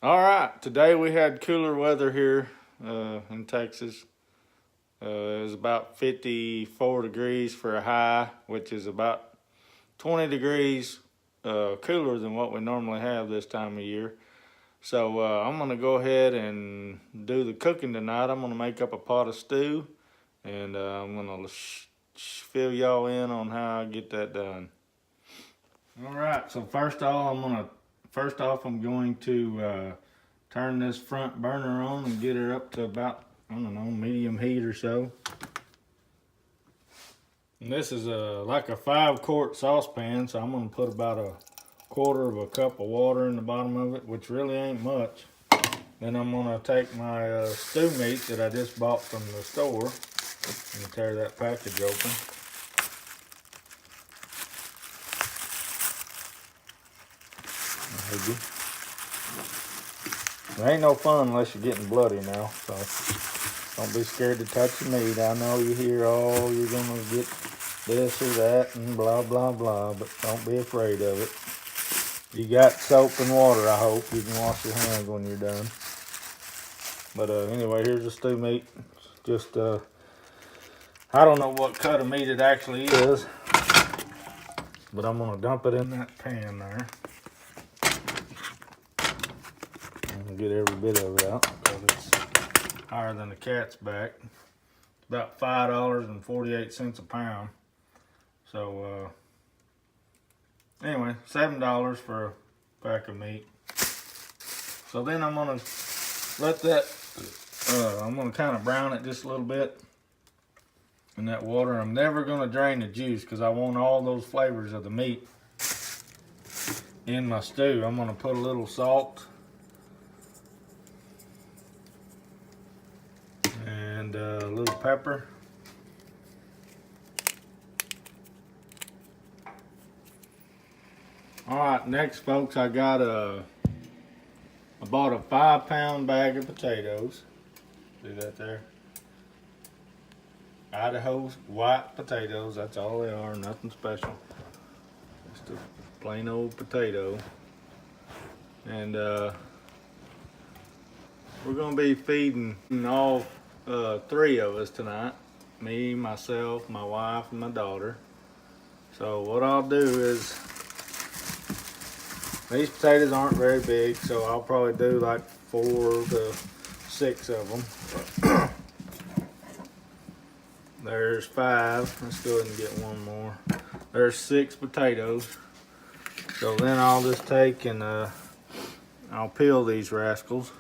All right, today we had cooler weather here in Texas. It was about 54 degrees for a high, which is about 20 degrees cooler than what we normally have this time of year. So I'm gonna go ahead and do the cooking tonight. I'm gonna make up a pot of stew, and I'm gonna fill y'all in on how I get that done. All right, so first off, I'm going to turn this front burner on and get her up to about, I don't know, medium heat or so. And this is like a 5-quart saucepan, so I'm going to put about a quarter of a cup of water in the bottom of it, which really ain't much. Then I'm going to take my stew meat that I just bought from the store and tear that package open. Maybe. It ain't no fun unless you're getting bloody now, so don't be scared to touch the meat. I know you hear, oh, you're gonna get this or that and blah, blah, blah, but don't be afraid of it. You got soap and water, I hope. You can wash your hands when you're done. But anyway, here's the stew meat. Just, I don't know what cut of meat it actually is, but I'm gonna dump it in that pan there. Get every bit of it out because it's higher than the cat's back. It's about $5.48 a pound. So anyway, $7 for a pack of meat. So then I'm gonna let that. I'm gonna kind of brown it just a little bit in that water. I'm never gonna drain the juice because I want all those flavors of the meat in my stew. I'm gonna put a little salt. And a little pepper. All right, next, folks, I bought a 5-pound bag of potatoes. See that there? Idaho white potatoes. That's all they are. Nothing special. Just a plain old potato. And we're gonna be feeding all 3 of us tonight. Me, myself, my wife, and my daughter. So what I'll do is, these potatoes aren't very big, so I'll probably do like 4 to 6 of them. There's 5. Let's go ahead and get one more. There's 6 potatoes. So then I'll just take and I'll peel these rascals.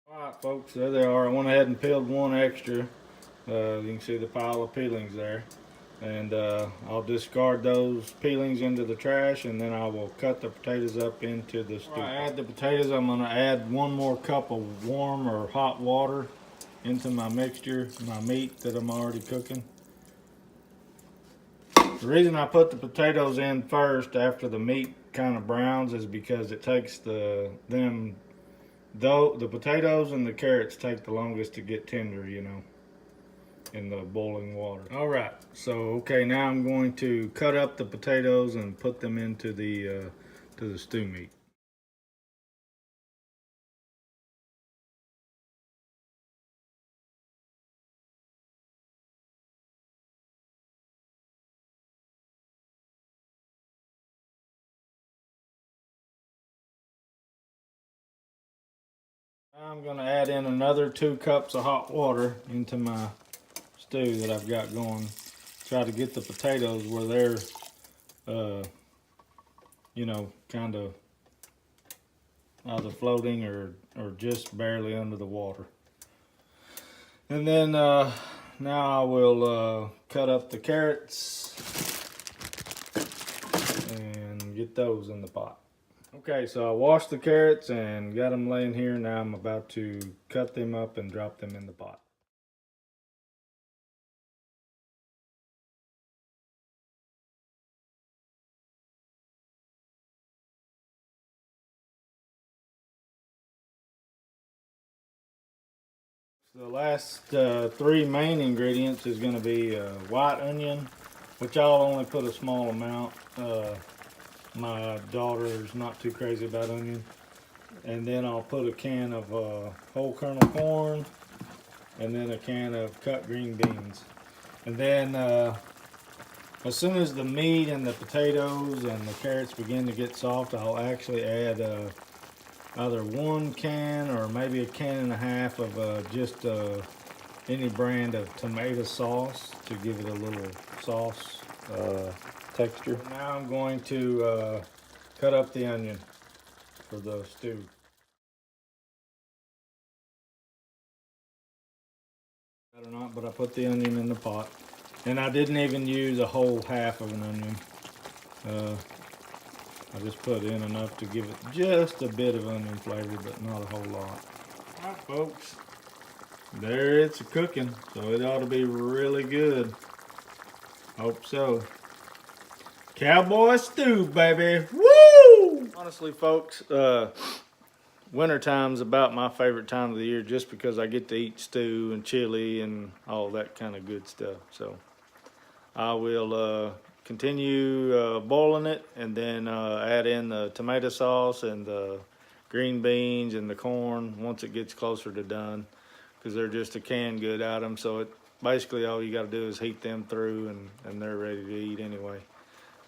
Alright, folks, there they are. I went ahead and peeled one extra. You can see the pile of peelings there. And I'll discard those peelings into the trash, and then I will cut the potatoes up into the stew. Before I add the potatoes, I'm going to add 1 more cup of warm or hot water into my mixture, my meat that I'm already cooking. The reason I put the potatoes in first after the meat kind of browns is because it takes the potatoes and the carrots take the longest to get tender, you know, in the boiling water. All right, so okay, now I'm going to cut up the potatoes and put them into the stew meat. I'm going to add in another 2 cups of hot water into my stew that I've got going. Try to get the potatoes where they're, you know, kind of either floating or just barely under the water. And then now I will cut up the carrots and get those in the pot. Okay, so I washed the carrots and got them laying here. Now I'm about to cut them up and drop them in the pot. The last three main ingredients is going to be white onion, which I'll only put a small amount. My daughter is not too crazy about onion. And then I'll put a can of whole kernel corn, and then a can of cut green beans. And then as soon as the meat and the potatoes and the carrots begin to get soft, I'll actually add either 1 can or maybe a can and a half of just any brand of tomato sauce to give it a little sauce texture. Now I'm going to cut up the onion for the stew. I don't know, but I put the onion in the pot, and I didn't even use a whole half of an onion. I just put in enough to give it just a bit of onion flavor, but not a whole lot. All right, folks, there it's cooking, so it ought to be really good. Hope so. Cowboy stew, baby. Woo! Honestly, folks, wintertime's about my favorite time of the year just because I get to eat stew and chili and all that kind of good stuff. So I will continue boiling it, and then add in the tomato sauce and the green beans and the corn once it gets closer to done, because they're just a canned good item. So it basically all you got to do is heat them through, and they're ready to eat anyway.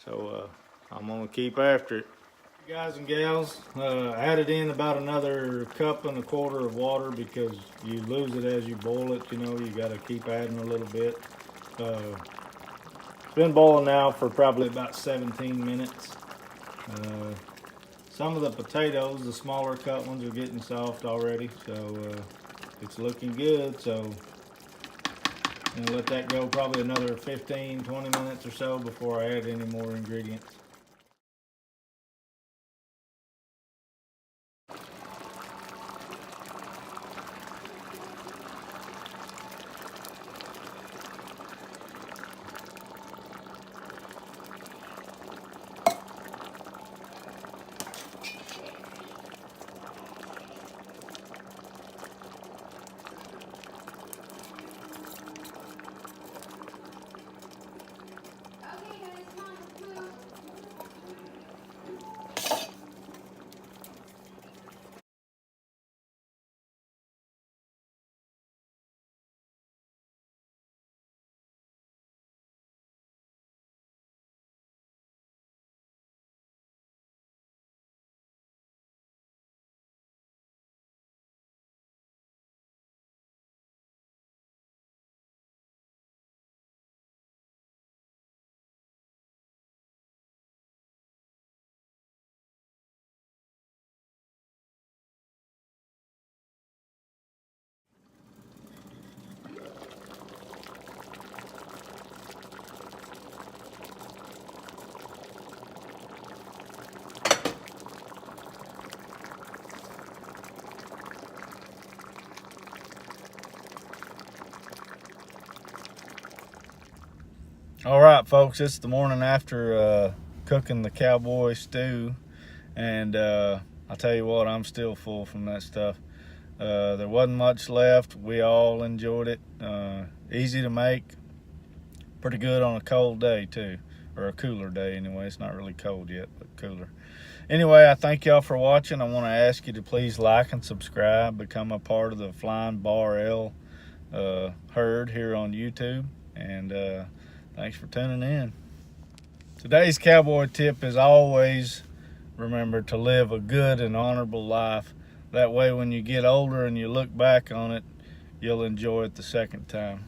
So I'm gonna keep after it. Guys and gals, added in about another 1.25 cups of water because you lose it as you boil it. You know, you got to keep adding a little bit. It's been boiling now for probably about 17 minutes. Some of the potatoes, the smaller cut ones, are getting soft already, so it's looking good. So I'm gonna let that go probably another 15-20 minutes or so before I add any more ingredients. All right, folks, it's the morning after cooking the cowboy stew, and I'll tell you what, I'm still full from that stuff. There wasn't much left. We all enjoyed it. Easy to make, pretty good on a cold day too, or a cooler day anyway. It's not really cold yet, but cooler. Anyway, I thank y'all for watching. I want to ask you to please like and subscribe, become a part of the Flying Bar L herd here on YouTube, and thanks for tuning in. Today's cowboy tip is always remember to live a good and honorable life. That way when you get older and you look back on it, you'll enjoy it the second time.